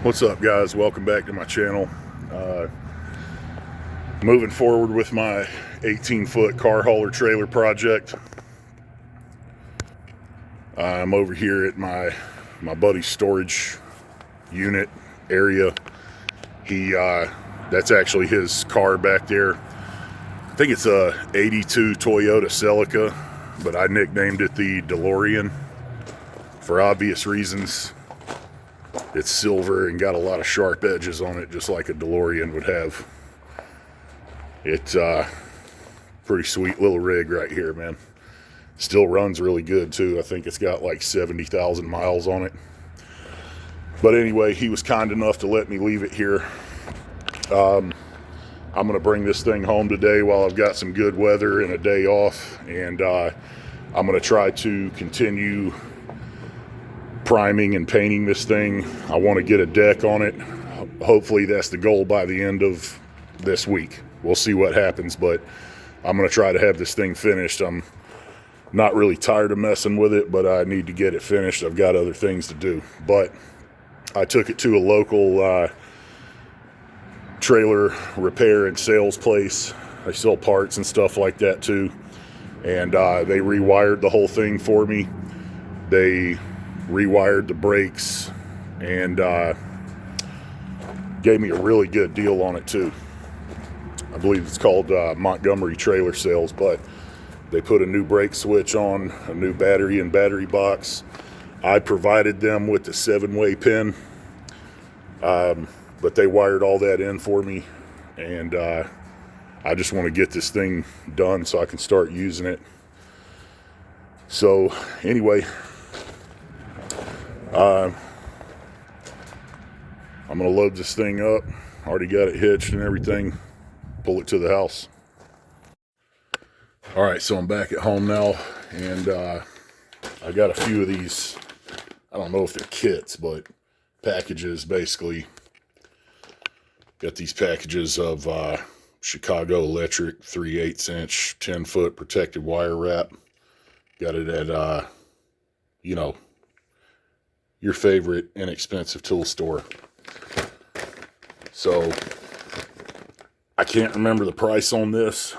What's up, guys? Welcome back to my channel. Moving forward with my 18-foot car hauler trailer project. I'm over here at my buddy's storage unit area. That's actually his car back there. I think it's a 82 Toyota Celica, but I nicknamed it the DeLorean for obvious reasons. It's silver and got a lot of sharp edges on it, just like a DeLorean would have. It's pretty sweet little rig right here, man. Still runs really good too. I think it's got like 70,000 miles on it. But anyway, he was kind enough to let me leave it here. I'm gonna bring this thing home today while I've got some good weather and a day off, and I'm gonna try to continue priming and painting this thing. I want to get a deck on it. Hopefully that's the goal by the end of this week. We'll see what happens, but I'm going to try to have this thing finished. I'm not really tired of messing with it, but I need to get it finished. I've got other things to do. But I took it to a local trailer repair and sales place. I sell parts and stuff like that too. And they rewired the whole thing for me. They rewired the brakes and gave me a really good deal on it too. I believe it's called Montgomery Trailer Sales, but they put a new brake switch on, a new battery and battery box. I provided them with the 7-way pin, but they wired all that in for me, and I just want to get this thing done so I can start using it. So anyway, I'm gonna load this thing up. Already got it hitched and everything. Pull it to the house. All right, so I'm back at home now, and I got a few of these. I don't know if they're kits, but packages basically. Got these packages of Chicago Electric 3/8" 10-foot protected wire wrap. Got it at your favorite inexpensive tool store. So I can't remember the price on this,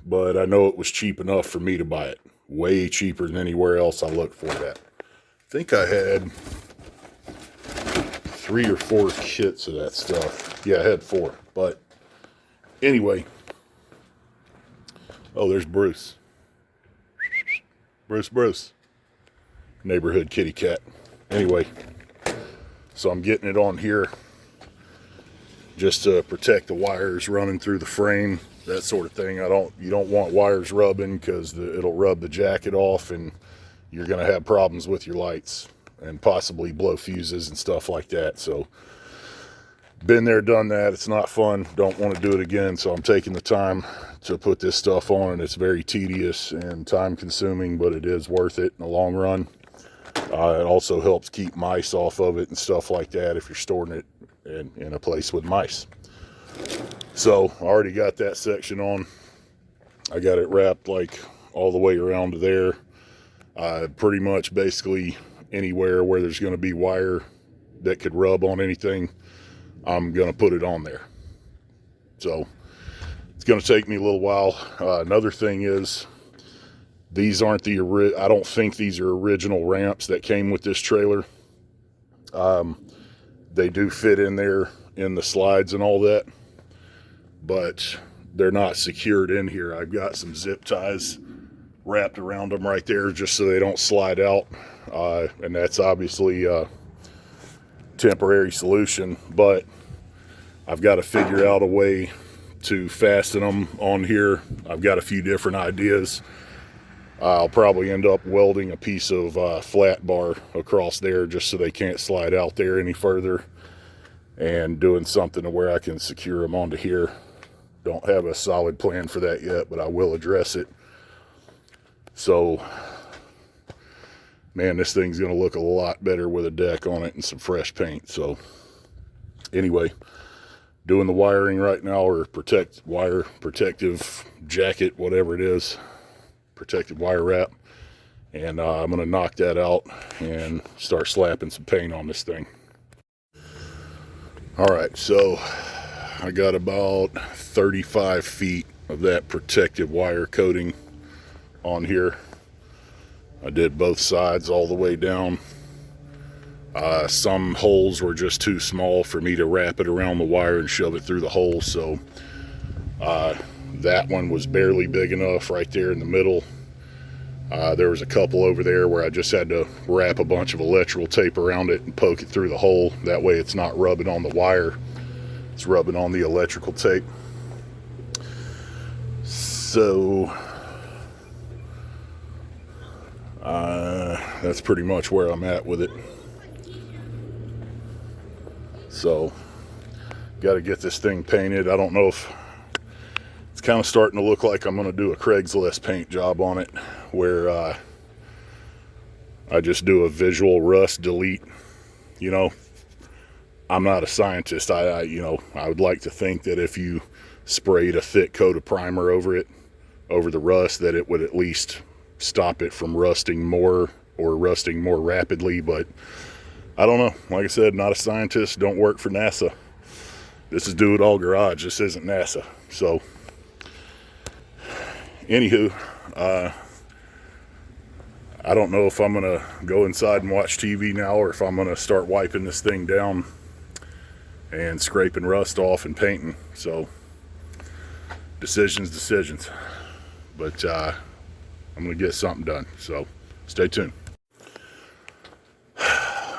but I know it was cheap enough for me to buy it. Way cheaper than anywhere else I looked for that. I think I had 3 or 4 kits of that stuff. Yeah, I had 4. But anyway. Oh, there's Bruce. Bruce. Neighborhood kitty cat. Anyway, so I'm getting it on here just to protect the wires running through the frame, that sort of thing. You don't want wires rubbing, because it'll rub the jacket off and you're going to have problems with your lights and possibly blow fuses and stuff like that. So been there, done that. It's not fun. Don't want to do it again. So I'm taking the time to put this stuff on, and it's very tedious and time consuming, but it is worth it in the long run. It also helps keep mice off of it and stuff like that if you're storing it in a place with mice. So I already got that section on. I got it wrapped like all the way around to there. Pretty much basically anywhere where there's going to be wire that could rub on anything, I'm going to put it on there. So it's going to take me a little while. Another thing is, these aren't I don't think these are original ramps that came with this trailer. They do fit in there in the slides and all that, but they're not secured in here. I've got some zip ties wrapped around them right there just so they don't slide out. And that's obviously a temporary solution, but I've got to figure out a way to fasten them on here. I've got a few different ideas. I'll probably end up welding a piece of flat bar across there just so they can't slide out there any further, and doing something to where I can secure them onto here. Don't have a solid plan for that yet, but I will address it. So, man, this thing's going to look a lot better with a deck on it and some fresh paint. So, anyway, doing the wiring right now, or protective jacket, whatever it is. Protected wire wrap, and I'm going to knock that out and start slapping some paint on this thing. All right, so I got about 35 feet of that protective wire coating on here. I did both sides all the way down. Some holes were just too small for me to wrap it around the wire and shove it through the hole, so that one was barely big enough right there in the middle. There was a couple over there where I just had to wrap a bunch of electrical tape around it and poke it through the hole. That way it's not rubbing on the wire, it's rubbing on the electrical tape. So that's pretty much where I'm at with it. So got to get this thing painted. I don't know if it's kind of starting to look like I'm going to do a Craigslist paint job on it, where I just do a visual rust delete. You know, I'm not a scientist. I would like to think that if you sprayed a thick coat of primer over it, over the rust, that it would at least stop it from rusting more or rusting more rapidly. But I don't know. Like I said, not a scientist, don't work for NASA. This is Do It All Garage. This isn't NASA. So anywho, I don't know if I'm gonna go inside and watch TV now, or if I'm gonna start wiping this thing down and scraping rust off and painting. So decisions. But I'm gonna get something done, so stay tuned.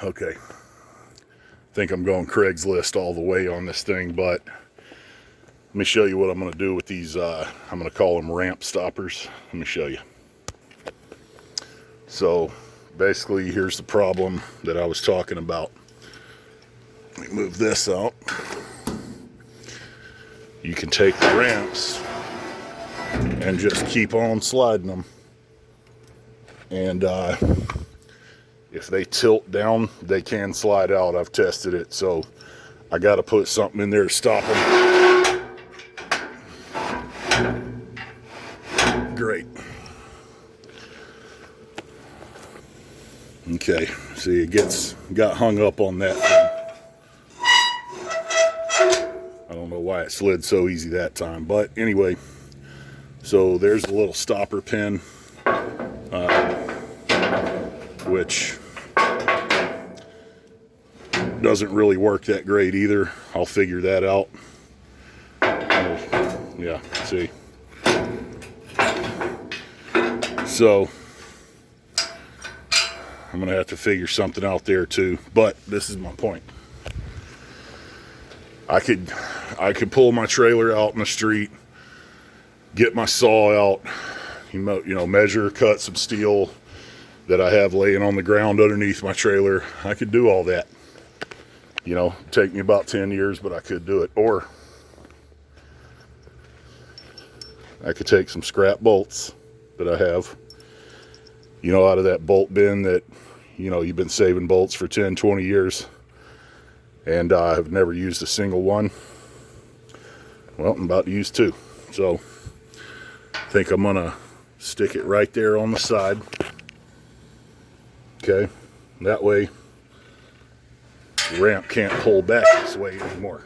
Okay, I think I'm going Craigslist all the way on this thing, but let me show you what I'm going to do with these. I'm going to call them ramp stoppers. Let me show you. So basically, here's the problem that I was talking about. Let me move this out. You can take the ramps and just keep on sliding them, and if they tilt down, they can slide out. I've tested it, so I got to put something in there to stop them. Great. Okay, see, it got hung up on that thing. I don't know why it slid so easy that time, but anyway, so there's a little stopper pin, which doesn't really work that great either. I'll figure that out. Yeah, see. So I'm gonna have to figure something out there too. But this is my point. I could pull my trailer out in the street, get my saw out, you know, measure, cut some steel that I have laying on the ground underneath my trailer. I could do all that. You know, take me about 10 years, but I could do it. Or I could take some scrap bolts that I have, you know, out of that bolt bin that, you know, you've been saving bolts for 10, 20 years, and I have never used a single one. Well, I'm about to use two. So I think I'm gonna stick it right there on the side. Okay, that way the ramp can't pull back this way anymore.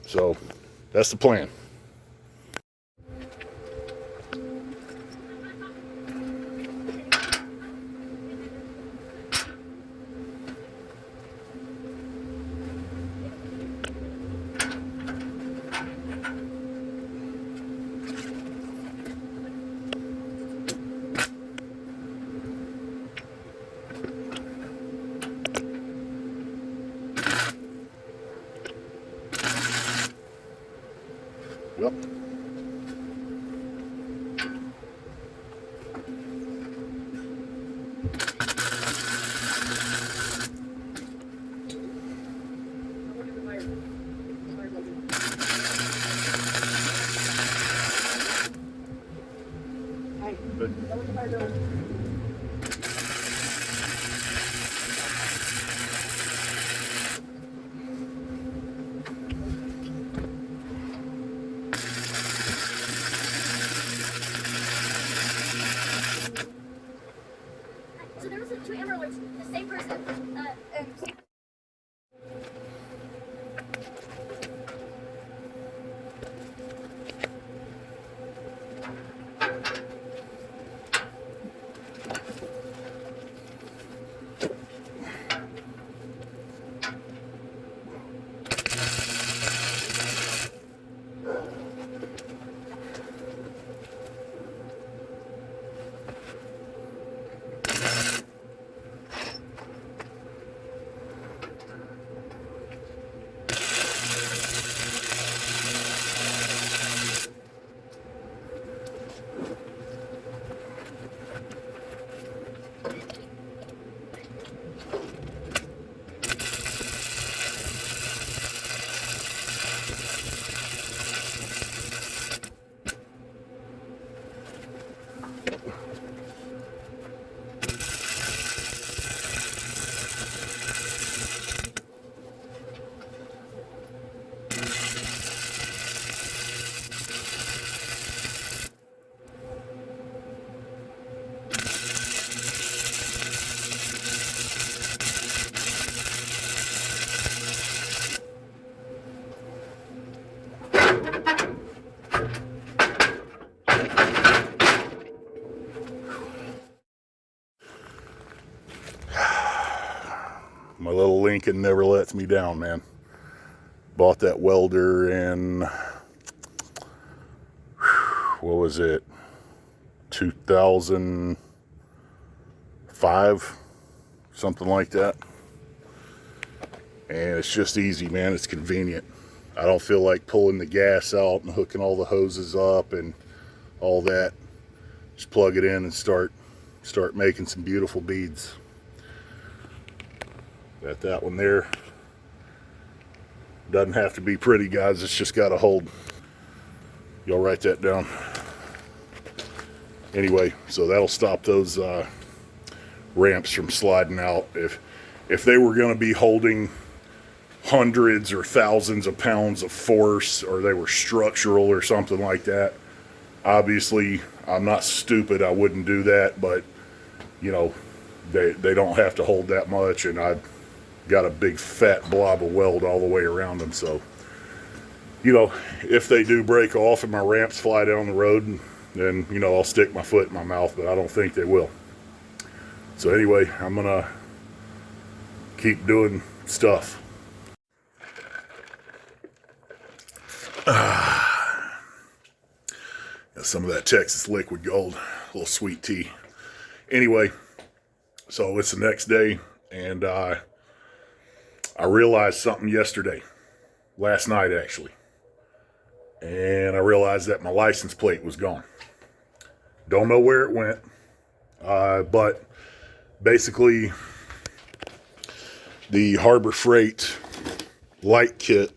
So that's the plan. Yep. My little Lincoln never lets me down, man. Bought that welder in, what was it, 2005, something like that. And it's just easy, man. It's convenient. I don't feel like pulling the gas out and hooking all the hoses up and all that. Just plug it in and start making some beautiful beads. Got that one there. Doesn't have to be pretty, guys. It's just got to hold. Y'all write that down. Anyway, so that'll stop those ramps from sliding out. If they were going to be holding hundreds or thousands of pounds of force, or they were structural or something like that, obviously I'm not stupid, I wouldn't do that, but you know, they don't have to hold that much, and I've got a big fat blob of weld all the way around them. So, you know, if they do break off and my ramps fly down the road, then, you know, I'll stick my foot in my mouth, but I don't think they will. So anyway, I'm gonna keep doing stuff. Got some of that Texas liquid gold, a little sweet tea. Anyway, so it's the next day, and I realized something last night actually, and I realized that my license plate was gone. Don't know where it went, but basically the Harbor Freight light kit,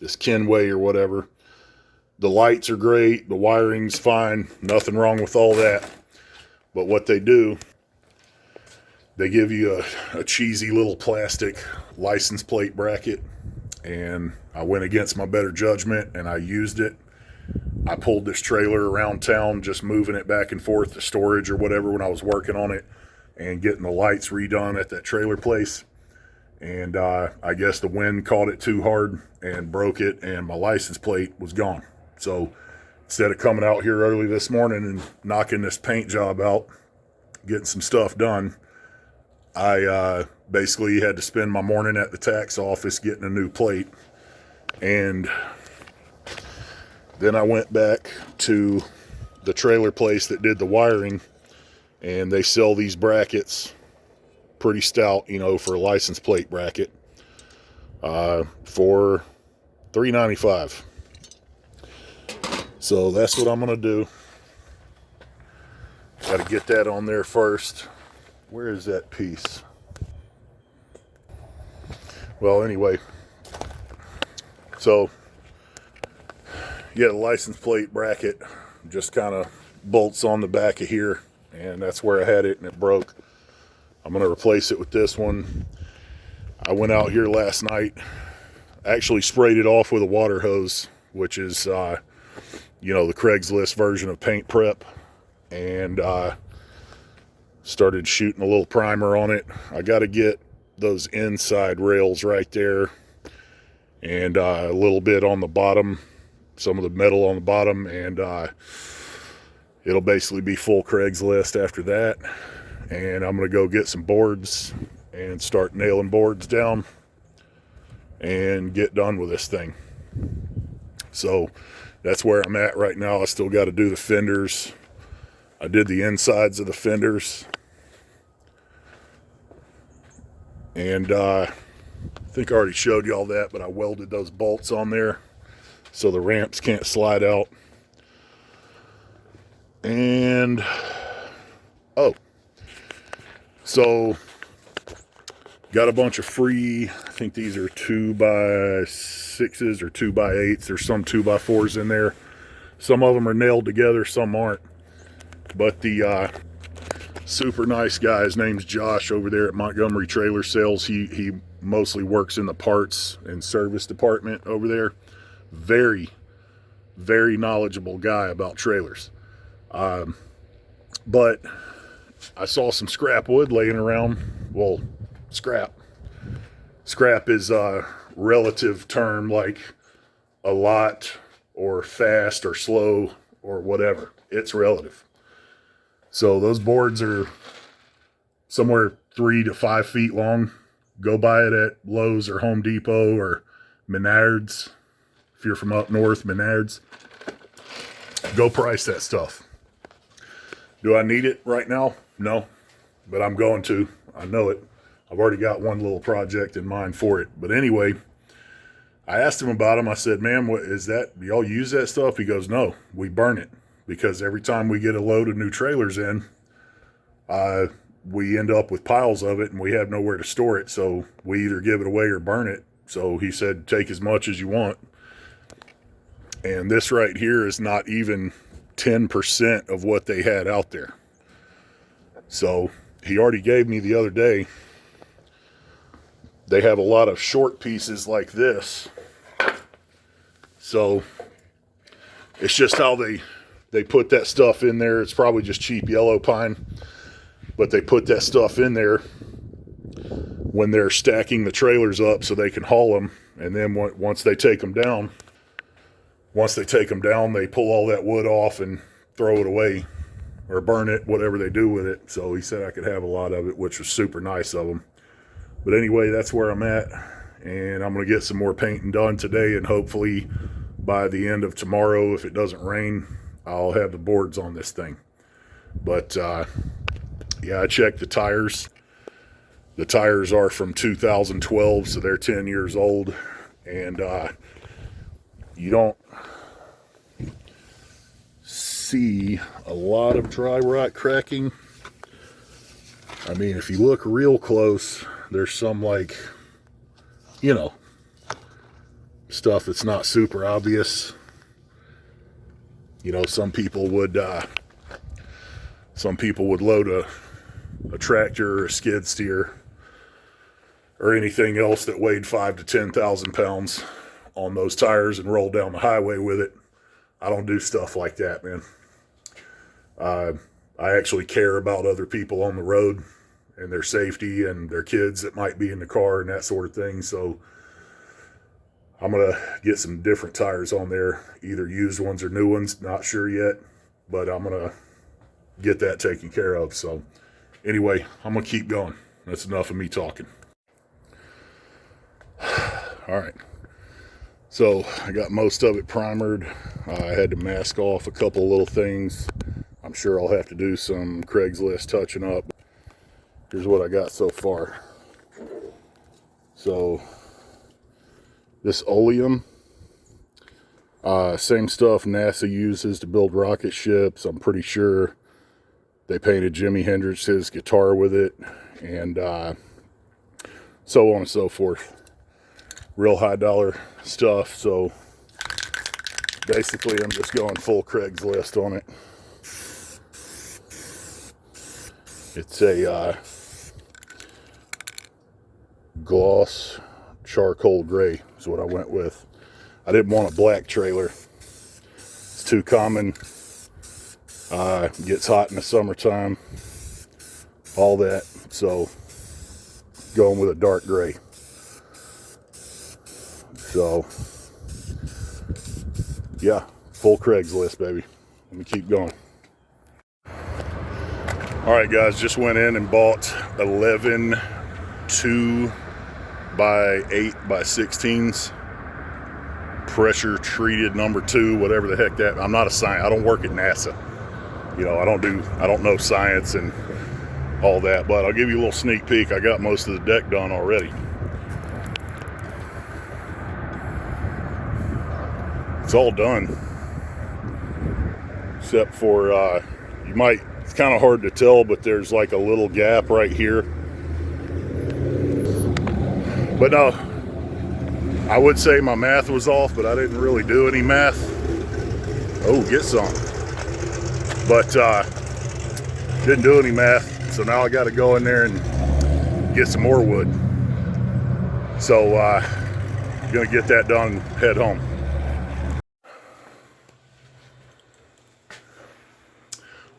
this Kenway or whatever, the lights are great, the wiring's fine, nothing wrong with all that. But what they do, they give you a cheesy little plastic license plate bracket, and I went against my better judgment and I used it. I pulled this trailer around town, just moving it back and forth to storage or whatever when I was working on it and getting the lights redone at that trailer place. And I guess the wind caught it too hard and broke it, and my license plate was gone. So instead of coming out here early this morning and knocking this paint job out, getting some stuff done, I basically had to spend my morning at the tax office getting a new plate. And then I went back to the trailer place that did the wiring, and they sell these brackets, pretty stout, you know, for a license plate bracket, for $3.95. So that's what I'm gonna do. Got to get that on there first. Where is that piece? Well, anyway, so yeah, the license plate bracket just kind of bolts on the back of here, and that's where I had it and it broke. I'm going to replace it with this one. I went out here last night, actually sprayed it off with a water hose, which is, you know, the Craigslist version of paint prep, and started shooting a little primer on it. I got to get those inside rails right there, and a little bit on the bottom, some of the metal on the bottom, and it'll basically be full Craigslist after that. And I'm going to go get some boards and start nailing boards down and get done with this thing. So that's where I'm at right now. I still got to do the fenders. I did the insides of the fenders, and I think I already showed you all that, but I welded those bolts on there so the ramps can't slide out. And so got a bunch of free, I think these are 2x6s or 2x8s. There's some 2x4s in there. Some of them are nailed together, some aren't. But the super nice guy, his name's Josh, over there at Montgomery Trailer Sales. He mostly works in the parts and service department over there. Very, very knowledgeable guy about trailers. But I saw some scrap wood laying around. Well, scrap is a relative term, like a lot or fast or slow or whatever. It's relative. So those boards are somewhere 3 to 5 feet long, Go buy it at Lowe's or Home Depot or Menards. If you're from up north, Menards. Go price that stuff. Do I need it right now? No, but I'm going to. I know it. I've already got one little project in mind for it. But anyway, I asked him about them. I said, man, what is that? Do y'all use that stuff? He goes, no, we burn it. Because every time we get a load of new trailers in, we end up with piles of it and we have nowhere to store it. So we either give it away or burn it. So he said, take as much as you want. And this right here is not even 10% of what they had out there. So he already gave me the other day, they have a lot of short pieces like this. So it's just how they put that stuff in there. It's probably just cheap yellow pine, but they put that stuff in there when they're stacking the trailers up so they can haul them. And then once they take them down, they pull all that wood off and throw it away or burn it, whatever they do with it. So he said I could have a lot of it, which was super nice of him. But anyway, that's where I'm at. And I'm going to get some more painting done today. And hopefully by the end of tomorrow, if it doesn't rain, I'll have the boards on this thing. But yeah, I checked the tires. The tires are from 2012, so they're 10 years old. And you don't see a lot of dry rot cracking. I mean, if you look real close, there's some, like, you know, stuff that's not super obvious. You know, some people would load a tractor or a skid steer or anything else that weighed 5,000 to 10,000 pounds on those tires and roll down the highway with it. I don't do stuff like that, man. I actually care about other people on the road and their safety and their kids that might be in the car and that sort of thing. So I'm going to get some different tires on there, either used ones or new ones, not sure yet, but I'm going to get that taken care of. So anyway, I'm going to keep going. That's enough of me talking. All right. So I got most of it primered. I had to mask off a couple little things. I'm sure I'll have to do some Craigslist touching up. Here's what I got so far. So this oleum, same stuff NASA uses to build rocket ships. I'm pretty sure they painted Jimi Hendrix's guitar with it, and so on and so forth. Real high dollar stuff. So basically I'm just going full Craigslist on it. It's a gloss charcoal gray is what I went with. I didn't want a black trailer. It's too common. Gets hot in the summertime. All that. So going with a dark gray. So yeah, full Craigslist, baby. Let me keep going. All right, guys, just went in and bought 11 2 by 8 by 16s, pressure treated number 2, whatever the heck that. I'm not a scientist. I don't work at NASA. You know, I don't know science and all that, but I'll give you a little sneak peek. I got most of the deck done already. It's all done, except for it's kind of hard to tell, but there's like a little gap right here. But no, I would say my math was off, but I didn't really do any math. Oh, get some. But didn't do any math, so now I got to go in there and get some more wood. So gonna get that done and head home.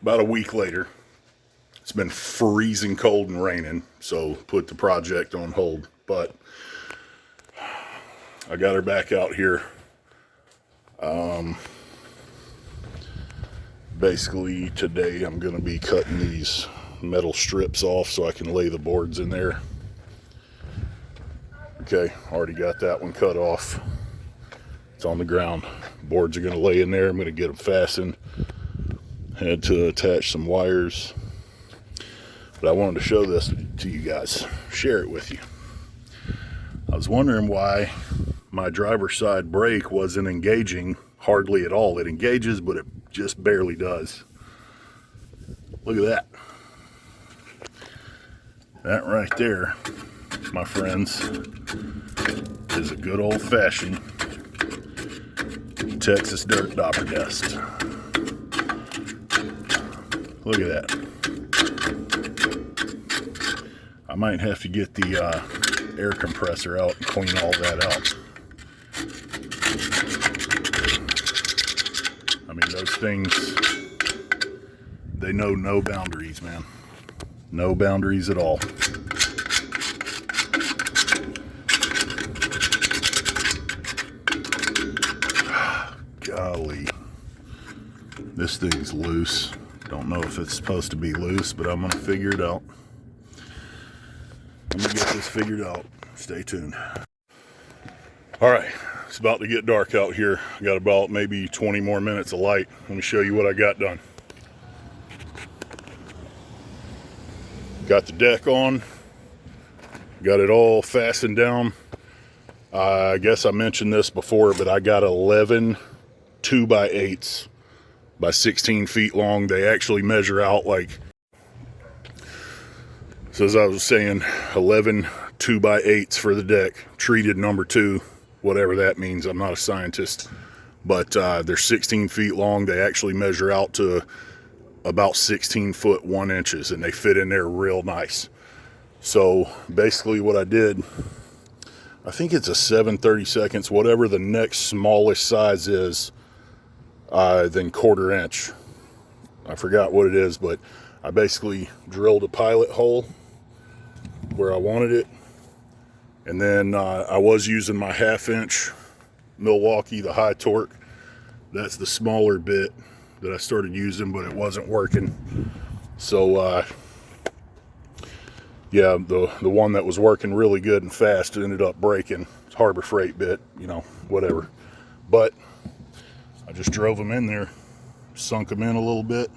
About a week later, it's been freezing cold and raining, so put the project on hold. But I got her back out here. Basically today I'm going to be cutting these metal strips off so I can lay the boards in there. Okay, already got that one cut off. It's on the ground. Boards are going to lay in there. I'm going to get them fastened. Had to attach some wires. But I wanted to show this to you guys, share it with you. I was wondering why my driver's side brake wasn't engaging hardly at all. It engages, but it just barely does. Look at that. That right there, my friends, is a good old-fashioned Texas dirt dauber dust. Look at that. I might have to get the air compressor out and clean all that out. I mean, those things, they know no boundaries, man. No boundaries at all. Golly. This thing's loose. Don't know if it's supposed to be loose, but I'm going to figure it out. I'm going to get this figured out. Stay tuned. All right. It's about to get dark out here. I got about maybe 20 more minutes of light. Let me show you what I got done. Got the deck on. Got it all fastened down. I guess I mentioned this before, but I got 11 2x8s by 16 feet long. They actually measure out like, so as I was saying, 11 2x8s for the deck, treated number 2, whatever that means. I'm not a scientist, but they're 16 feet long. They actually measure out to about 16 foot 1 inches, and they fit in there real nice. So basically what I did, I think it's a 7/32, whatever the next smallest size is, then 1/4 inch. I forgot what it is, but I basically drilled a pilot hole where I wanted it. And then I was using my 1/2 inch Milwaukee, the high torque. That's the smaller bit that I started using, but it wasn't working. So yeah, the one that was working really good and fast ended up breaking. It's Harbor Freight bit, you know, whatever. But I just drove them in there, sunk them in a little bit.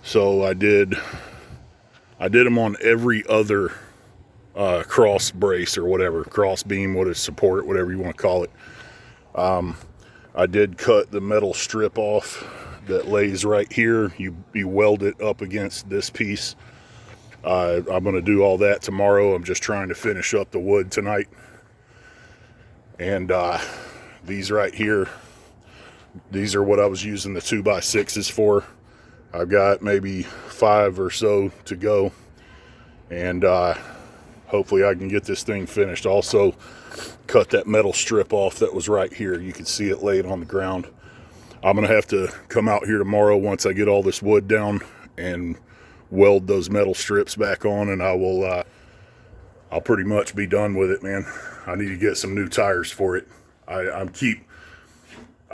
So I did them on every other cross brace or whatever, cross beam, what is support, whatever you want to call it. I did cut the metal strip off that lays right here. You weld it up against this piece. I'm going to do all that tomorrow. I'm just trying to finish up the wood tonight. And these right here, these are what I was using the 2x6s for. I've got maybe 5 or so to go. And hopefully I can get this thing finished. Also, cut that metal strip off that was right here. You can see it laid on the ground. I'm going to have to come out here tomorrow once I get all this wood down and weld those metal strips back on, and I'll pretty much be done with it, man. I need to get some new tires for it. I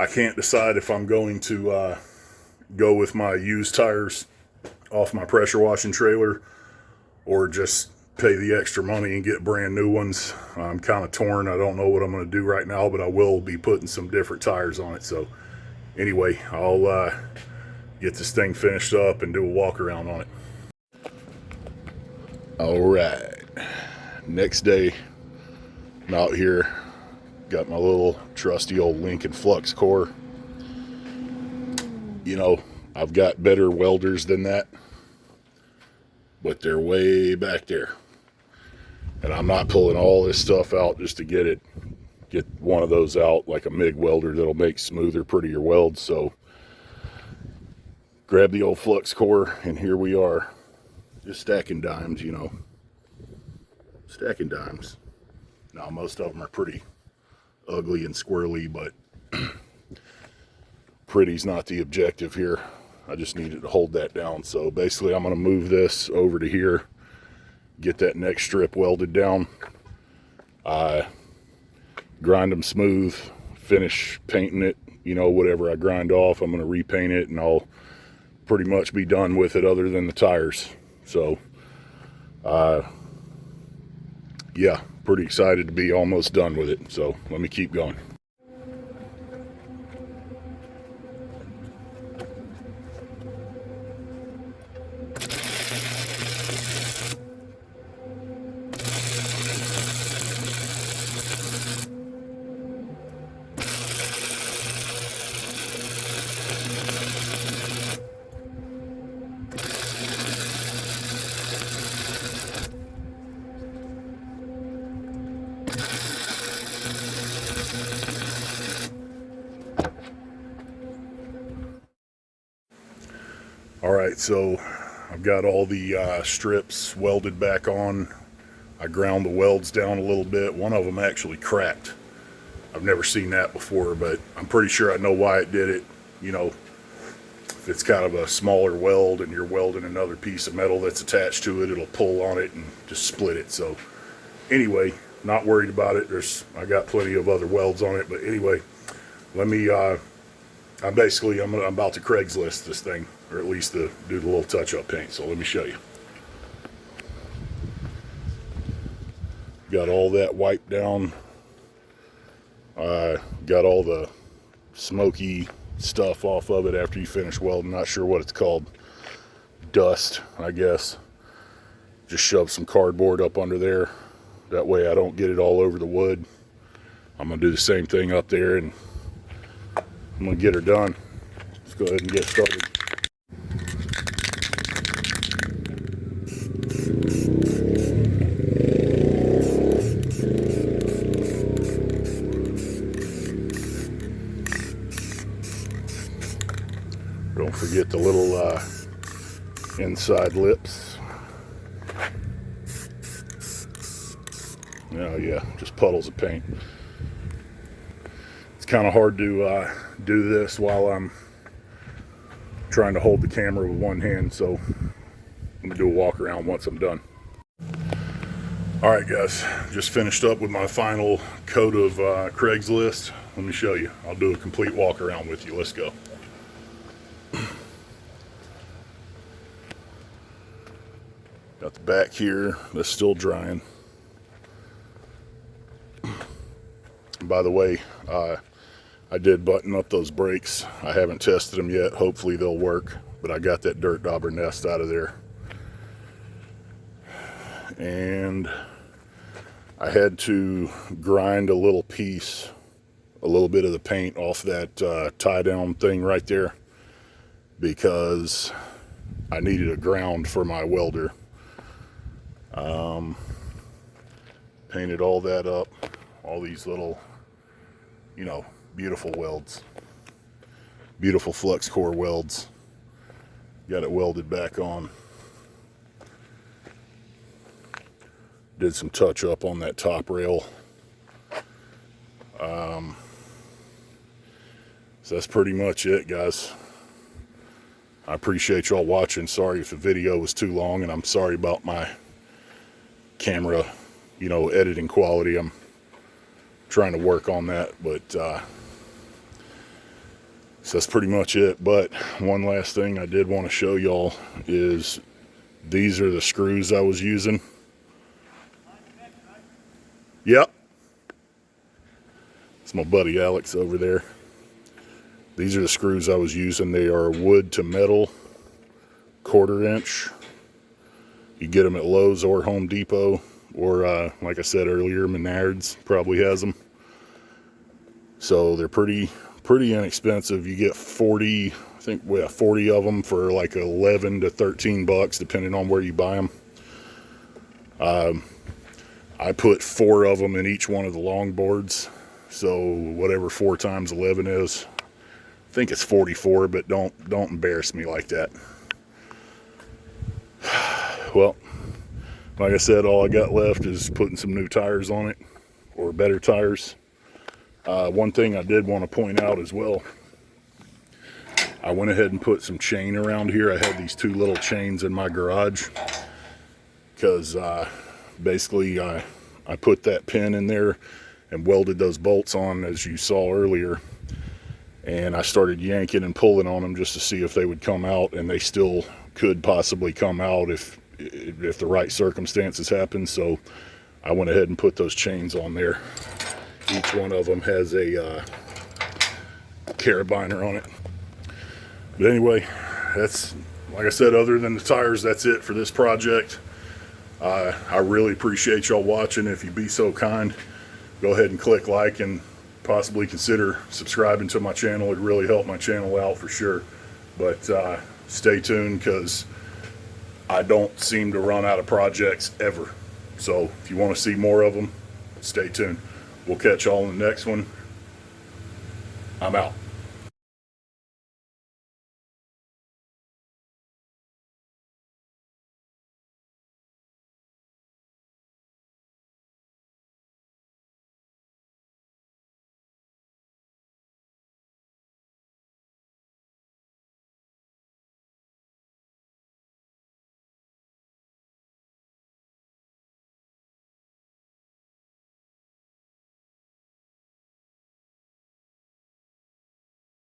can't decide if I'm going to go with my used tires off my pressure washing trailer or just pay the extra money and get brand new ones. I'm kind of torn. I don't know what I'm going to do right now, but I will be putting some different tires on it. So anyway, I'll get this thing finished up and do a walk around on it. All right, next day, I'm out here, got my little trusty old Lincoln flux core. You know, I've got better welders than that, but they're way back there. And I'm not pulling all this stuff out just to get one of those out, like a MIG welder that'll make smoother, prettier welds. So grab the old flux core, and here we are. Just stacking dimes, you know. Stacking dimes. Now, most of them are pretty ugly and squirrely, but pretty's not the objective here. I just needed to hold that down. So basically, I'm going to move this over to here, get that next strip welded down, grind them smooth, finish painting it, you know, whatever I grind off, I'm going to repaint it, and I'll pretty much be done with it other than the tires. So, yeah, pretty excited to be almost done with it. So let me keep going. All right, so I've got all the strips welded back on. I ground the welds down a little bit. One of them actually cracked. I've never seen that before, but I'm pretty sure I know why it did it. You know, if it's kind of a smaller weld and you're welding another piece of metal that's attached to it, it'll pull on it and just split it. So anyway, not worried about it. I got plenty of other welds on it, but anyway, let me, I'm about to Craigslist this thing, or at least do the little touch-up paint. So let me show you. Got all that wiped down. Got all the smoky stuff off of it after you finish welding. Not sure what it's called. Dust, I guess. Just shove some cardboard up under there. That way I don't get it all over the wood. I'm going to do the same thing up there, and I'm going to get her done. Let's go ahead and get started. Don't forget the little inside lips. Oh yeah, just puddles of paint. It's kind of hard to do this while I'm trying to hold the camera with one hand, so I'm gonna do a walk around once I'm done. All right guys, just finished up with my final coat of Craigslist. Let me show you. I'll do a complete walk around with you. Let's go. Got the back here, that's still drying. By the way, I did button up those brakes. I haven't tested them yet. Hopefully they'll work, but I got that dirt dauber nest out of there. And I had to grind a little piece, a little bit of the paint off that tie down thing right there, because I needed a ground for my welder. Painted all that up, all these little, you know, beautiful welds, beautiful flux core welds. Got it welded back on. Did some touch up on that top rail. So that's pretty much it, guys. I appreciate y'all watching. Sorry if the video was too long, and I'm sorry about my camera, you know, editing quality. I'm trying to work on that, but so that's pretty much it. But one last thing I did want to show y'all is these are the screws I was using. Yep, it's my buddy Alex over there. These are the screws I was using. They are wood to metal, 1/4 inch. You get them at Lowe's or Home Depot, or like I said earlier, Menards probably has them. So they're pretty inexpensive. You get 40, I think, yeah, 40 of them for like 11 to 13 bucks, depending on where you buy them. I put 4 of them in each one of the long boards. So whatever 4 times 11 is, I think it's 44, but don't embarrass me like that. Well, like I said, all I got left is putting some new tires on it, or better tires. One thing I did want to point out as well, I went ahead and put some chain around here. I had these 2 little chains in my garage because basically I put that pin in there and welded those bolts on, as you saw earlier, and I started yanking and pulling on them just to see if they would come out, and they still could possibly come out if the right circumstances happen. So I went ahead and put those chains on there. Each one of them has a carabiner on it. But anyway, that's, like I said, other than the tires, that's it for this project. I really appreciate y'all watching. If you be so kind, go ahead and click like and possibly consider subscribing to my channel. It'd really help my channel out for sure. But stay tuned, because I don't seem to run out of projects ever. So if you want to see more of them, stay tuned. We'll catch y'all in the next one. I'm out.